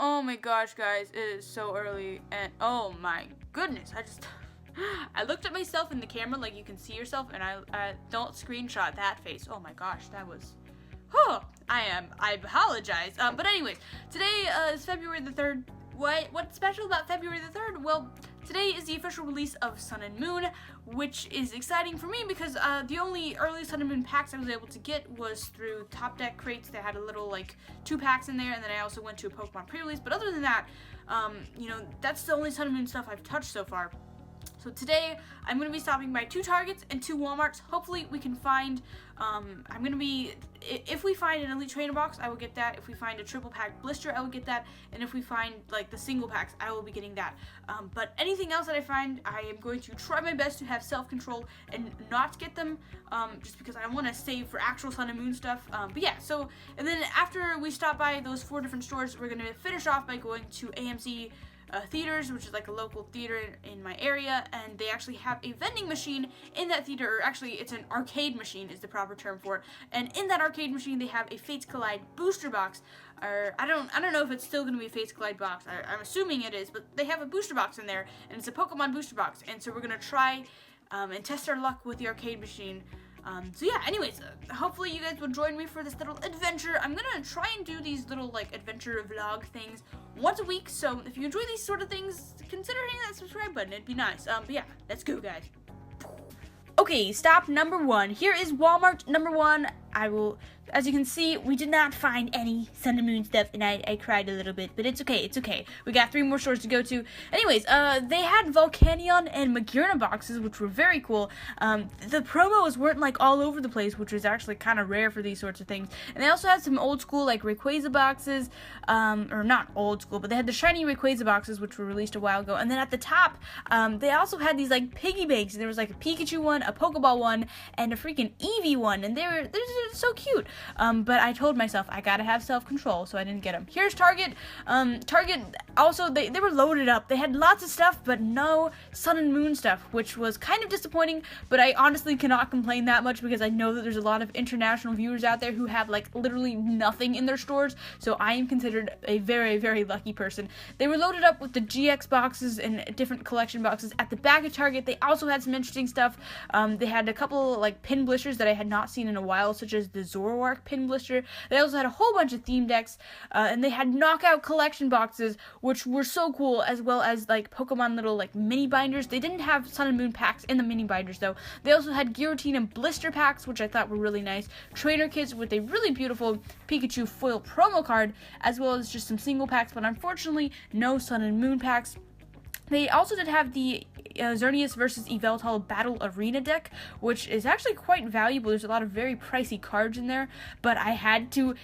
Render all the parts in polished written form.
Oh my gosh, guys, it is so early, and oh my goodness, I looked at myself in the camera like you can see yourself, and I don't screenshot that face. Oh my gosh, that was, I apologize. But anyways, today is February the 3rd. What's special about February the 3rd? Well, today is the official release of Sun and Moon, which is exciting for me because the only early Sun and Moon packs I was able to get was through Top Deck crates. They had a little, 2 packs in there, and then I also went to a Pokemon pre-release. But other than that, that's the only Sun and Moon stuff I've touched so far. So today, I'm going to be stopping by 2 Targets and 2 Walmarts. Hopefully, we can find, if we find an Elite Trainer box, I will get that. If we find a triple pack blister, I will get that. And if we find, the single packs, I will be getting that. But anything else that I find, I am going to try my best to have self-control and not get them, just because I want to save for actual Sun and Moon stuff. But yeah, and then after we stop by those 4 different stores, we're going to finish off by going to AMC theaters, which is like a local theater in my area, and they actually have a vending machine in that theater, or actually it's an arcade machine is the proper term for it, and in that arcade machine they have a Fates Collide booster box, or I don't know if it's still going to be a Fates Collide box, I'm assuming it is, but they have a booster box in there, and it's a Pokemon booster box, and so we're going to try and test our luck with the arcade machine. So yeah, anyways, hopefully you guys will join me for this little adventure. I'm gonna try and do these little, adventure vlog things once a week, so if you enjoy these sort of things, consider hitting that subscribe button, it'd be nice. But yeah, let's go, guys. Okay, stop number 1. Here is Walmart number 1. As you can see, we did not find any Sun and Moon stuff, and I cried a little bit, but it's okay. We got 3 more stores to go to. Anyways, they had Volcanion and Magearna boxes, which were very cool. The promos weren't, all over the place, which was actually kind of rare for these sorts of things. And they also had some old school, Rayquaza boxes, or not old school, but they had the shiny Rayquaza boxes, which were released a while ago. And then at the top, they also had these, piggy banks, and there was, a Pikachu one, a Pokeball one, and a freaking Eevee one, and they're so cute. But I told myself I gotta have self-control, so I didn't get them. Here's Target. Target, also, they were loaded up. They had lots of stuff, but no Sun and Moon stuff, which was kind of disappointing, but I honestly cannot complain that much because I know that there's a lot of international viewers out there who have, literally nothing in their stores, so I am considered a very, very lucky person. They were loaded up with the GX boxes and different collection boxes. At the back of Target, they also had some interesting stuff. They had a couple, pin blisters that I had not seen in a while, such as the Zoroark pin blister. They also had a whole bunch of theme decks, and they had knockout collection boxes, which were so cool, as well as Pokemon little mini binders. They didn't have Sun and Moon packs in the mini binders though. They also had Giratina blister packs, which I thought were really nice. Trainer kits with a really beautiful Pikachu foil promo card, as well as just some single packs, but unfortunately no Sun and Moon packs. They also did have the Xerneas versus Yveltal Battle Arena deck, which is actually quite valuable. There's a lot of very pricey cards in there, but I had to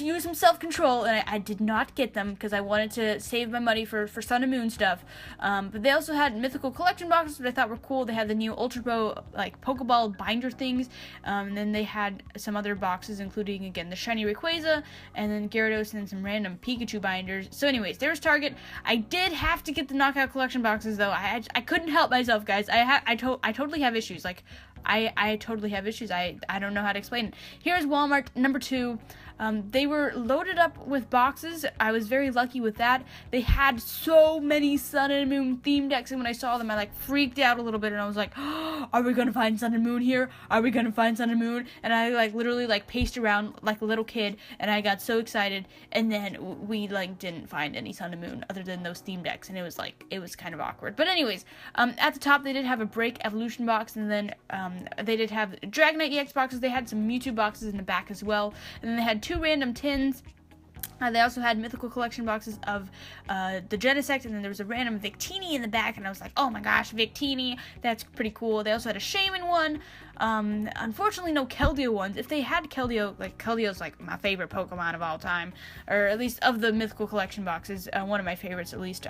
use some self-control, and I did not get them because I wanted to save my money for Sun and Moon stuff. But they also had mythical collection boxes that I thought were cool. They had the new Ultra Bow Pokeball binder things, and then they had some other boxes, including again the shiny Rayquaza, and then Gyarados, and then some random Pikachu binders. So anyways, there's Target. I did have to get the knockout collection boxes though. I couldn't help myself, guys. I totally have issues. I totally have issues. I don't know how to explain it. Here's Walmart number 2. They were loaded up with boxes. I was very lucky with that. They had so many Sun and Moon theme decks, and when I saw them, I freaked out a little bit, and I was like, oh, are we gonna find Sun and Moon here? Are we gonna find Sun and Moon? And I literally paced around like a little kid, and I got so excited, and then we didn't find any Sun and Moon other than those theme decks, and it was kind of awkward. But anyways, at the top they did have a Break Evolution box, and then they did have Dragonite EX boxes. They had some Mewtwo boxes in the back as well, and then they had 2 random tins. They also had mythical collection boxes of the Genesect, and then there was a random Victini in the back, and I was like, oh my gosh, Victini, that's pretty cool. They also had a Shaman one. Unfortunately, no Keldeo ones. If they had Keldeo, Keldeo's my favorite Pokemon of all time, or at least of the mythical collection boxes, one of my favorites at least.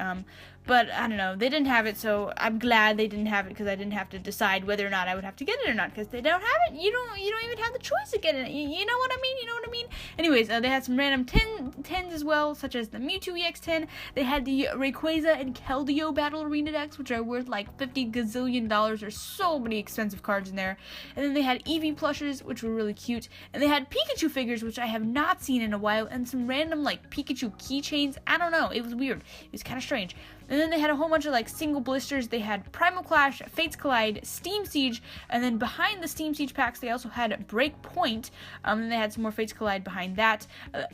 But I don't know, they didn't have it, so I'm glad they didn't have it because I didn't have to decide whether or not I would have to get it or not. Because they don't have it, you don't even have the choice of getting it. You know what I mean? You know what I mean? Anyways, they had some random tins as well, such as the Mewtwo EX tin. They had the Rayquaza and Keldeo Battle Arena decks, which are worth $50 gazillion. There's so many expensive cards in there. And then they had Eevee plushes, which were really cute. And they had Pikachu figures, which I have not seen in a while, and some random like Pikachu keychains. I don't know, it was weird. It was kind of strange. And then they had a whole bunch of like single blisters. They had Primal Clash, Fates Collide, Steam Siege, and then behind the Steam Siege packs, they also had Breakpoint. And they had some more Fates Collide behind that.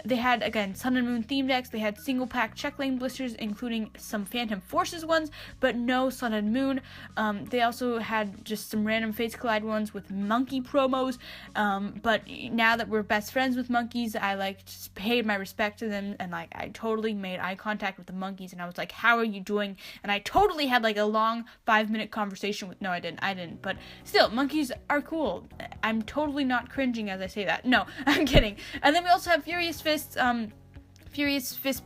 They had, again, Sun and Moon theme decks. They had single pack check lane blisters, including some Phantom Forces ones, but no Sun and Moon. They also had just some random Fates Collide ones with monkey promos. But now that we're best friends with monkeys, I like just paid my respect to them, and like I totally made eye contact with the monkeys, and I was like, "How are you doing?" And I totally had like a long 5-minute conversation with, no, I didn't, but still, monkeys are cool. I'm totally not cringing as I say that. No, I'm kidding. And then we also have Furious Fist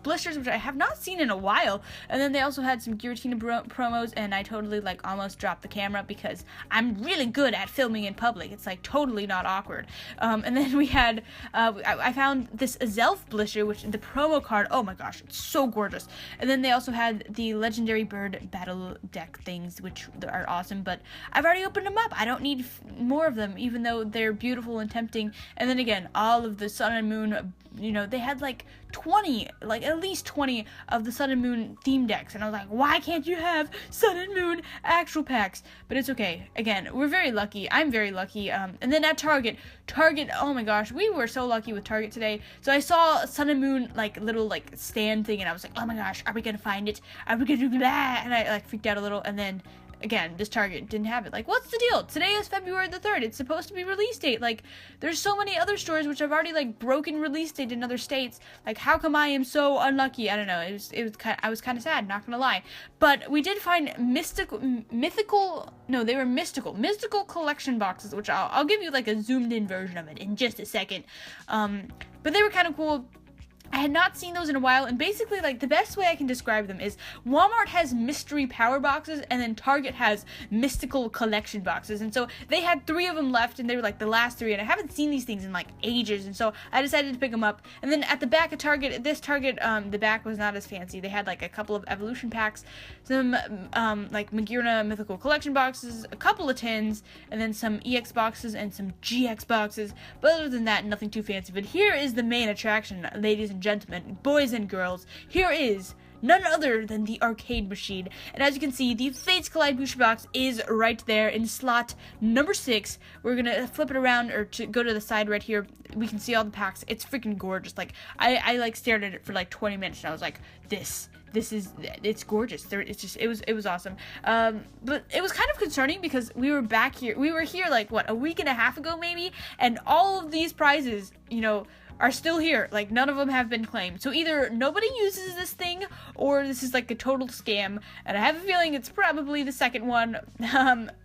blisters, which I have not seen in a while. And then they also had some Giratina promos, and I totally like almost dropped the camera because I'm really good at filming in public. It's like totally not awkward. And then we had I found this Zelf blister, which the promo card, oh my gosh, it's so gorgeous. And then they also had the legendary bird battle deck things, which are awesome, but I've already opened them up. I don't need more of them, even though they're beautiful and tempting. And then again, all of the Sun and Moon, you know, they had like 20, like at least 20 of the Sun and Moon theme decks, and I was like, why can't you have Sun and Moon actual packs? But it's okay. Again, we're very lucky. I'm very lucky. And then at Target, oh my gosh, we were so lucky with Target today. So I saw Sun and Moon like little like stand thing, and I was like, oh my gosh, are we gonna find it? Are we gonna do that? And I like freaked out a little, and then again, this Target didn't have it. Like, what's the deal? Today is February the 3rd. It's supposed to be release date. Like, there's so many other stores which have already, like, broken release date in other states. Like, how come I am so unlucky? I don't know. I was kind of sad, not gonna lie. But we did find mystical collection boxes, which I'll give you, like, a zoomed-in version of it in just a second. But they were kind of cool. I had not seen those in a while, and basically, like, the best way I can describe them is Walmart has mystery power boxes, and then Target has mystical collection boxes, and so they had 3 of them left, and they were, like, the last 3, and I haven't seen these things in, like, ages, and so I decided to pick them up. And then at the back of Target, the back was not as fancy. They had, like, a couple of evolution packs, some, like, Magearna mythical collection boxes, a couple of tins, and then some EX boxes and some GX boxes, but other than that, nothing too fancy. But here is the main attraction, ladies and gentlemen, boys and girls. Here is none other than the arcade machine. And as you can see, the Fates Collide booster box is right there in slot number 6. We're gonna flip it around, or to go to the side right here. We can see all the packs. It's freaking gorgeous. Like, I like stared at it for like 20 minutes, and I was like, it's gorgeous. It was awesome. But it was kind of concerning because we were here like, what, a week and a half ago maybe, and all of these prizes, you know, are still here. Like, none of them have been claimed. So either nobody uses this thing, or this is like a total scam, and I have a feeling it's probably the second one.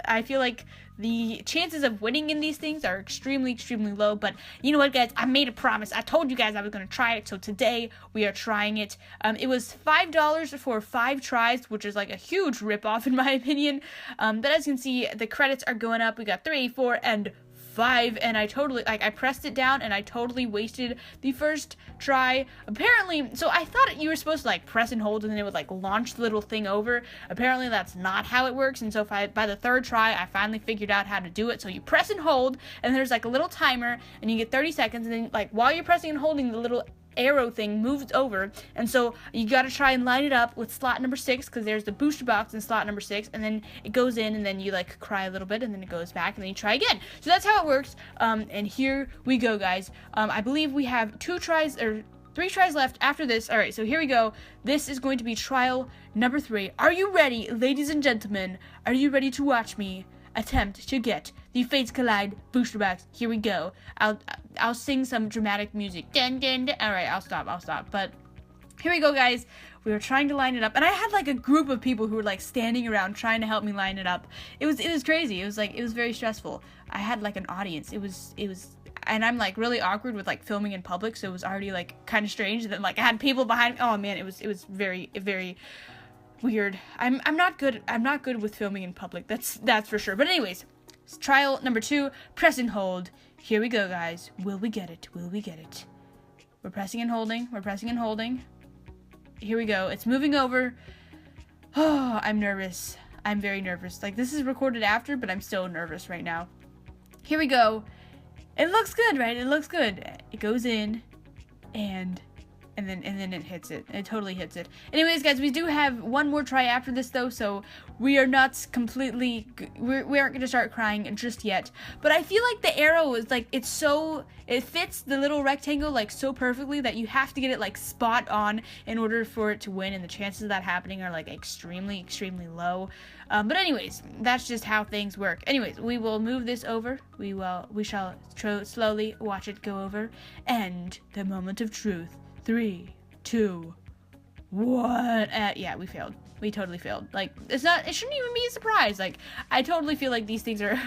I feel like the chances of winning in these things are extremely, extremely low, but you know what, guys? I made a promise. I told you guys I was going to try it, so today we are trying it. It was $5 for 5 tries, which is like a huge ripoff in my opinion. But as you can see, the credits are going up. We got 3, 4, and 5, and I totally, like, I pressed it down and I totally wasted the first try. Apparently, so I thought you were supposed to like press and hold and then it would like launch the little thing over. Apparently that's not how it works, and so by the 3rd try I finally figured out how to do it. So you press and hold, and there's like a little timer, and you get 30 seconds, and then like while you're pressing and holding, the little arrow thing moves over, and so you gotta try and line it up with slot number 6, because there's the booster box in slot number 6, and then it goes in, and then you like cry a little bit, and then it goes back, and then you try again. So that's how it works. And here we go, guys. I believe we have 3 tries left after this. All right, so here we go. This is going to be trial number 3. Are you ready, ladies and gentlemen? Are you ready to watch me attempt to get the Fates Collide booster box? Here we go. I'll sing some dramatic music. Dun, dun, dun. All right, I'll stop. But here we go, guys. We were trying to line it up, and I had like a group of people who were like standing around trying to help me line it up. It was crazy. It was very stressful. I had like an audience. It was, and I'm like really awkward with like filming in public, so it was already like kind of strange. And then like I had people behind me. Oh man, it was very, very weird. I'm not good with filming in public. That's for sure. But anyways, trial number 2, press and hold. Here we go, guys. Will we get it? Will we get it? We're pressing and holding. Here we go. It's moving over. Oh, I'm nervous. I'm very nervous. Like, this is recorded after, but I'm still nervous right now. Here we go. It looks good, right? It looks good. It goes in, and then it hits it. It totally hits it. Anyways, guys, we do have one more try after this, though, so we are not completely... We aren't going to start crying just yet. But I feel like the arrow is, like, it fits the little rectangle, like, so perfectly that you have to get it, like, spot on in order for it to win, and the chances of that happening are, like, extremely, extremely low. But anyways, that's just how things work. Anyways, we will move this over. We shall slowly watch it go over. And the moment of truth. 3, 2, 1. Yeah, we failed. We totally failed. Like, it shouldn't even be a surprise. Like, I totally feel like these things are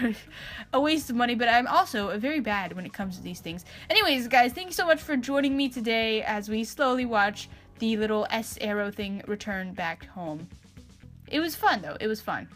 a waste of money, but I'm also very bad when it comes to these things. Anyways, guys, thank you so much for joining me today as we slowly watch the little S arrow thing return back home. It was fun, though. It was fun.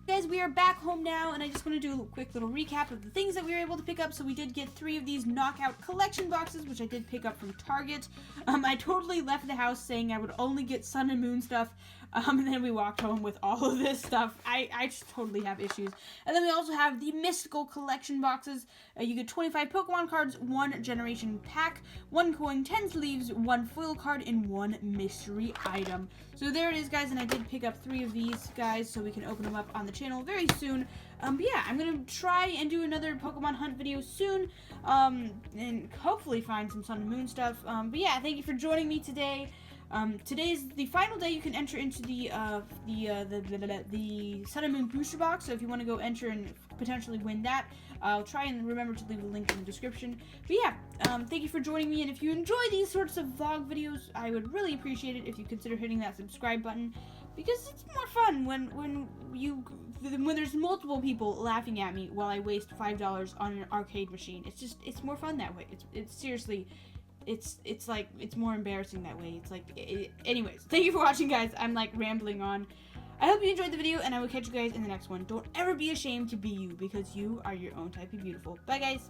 Guys, we are back home now, and I just want to do a quick little recap of the things that we were able to pick up. So we did get 3 of these knockout collection boxes, which I did pick up from Target. I totally left the house saying I would only get Sun and Moon stuff, and then we walked home with all of this stuff. I just totally have issues. And then we also have the mystical collection boxes. You get 25 Pokemon cards, 1 generation pack, 1 coin, 10 sleeves, 1 foil card, and 1 mystery item. So there it is, guys, and I did pick up 3 of these, guys, so we can open them up on the channel very soon. But yeah, I'm gonna try and do another Pokemon hunt video soon, and hopefully find some Sun and Moon stuff. But yeah, thank you for joining me today. Today is the final day you can enter into the Sun and Moon booster box, so if you want to go enter and potentially win that, I'll try and remember to leave a link in the description. But yeah, thank you for joining me, and if you enjoy these sorts of vlog videos, I would really appreciate it if you consider hitting that subscribe button, because it's more fun when there's multiple people laughing at me while I waste $5 on an arcade machine. It's more fun that way. It's seriously... It's like, it's more embarrassing that way. It's like, anyways, thank you for watching, guys. I'm like rambling on. I hope you enjoyed the video, and I will catch you guys in the next one. Don't ever be ashamed to be you, because you are your own type of beautiful. Bye, guys.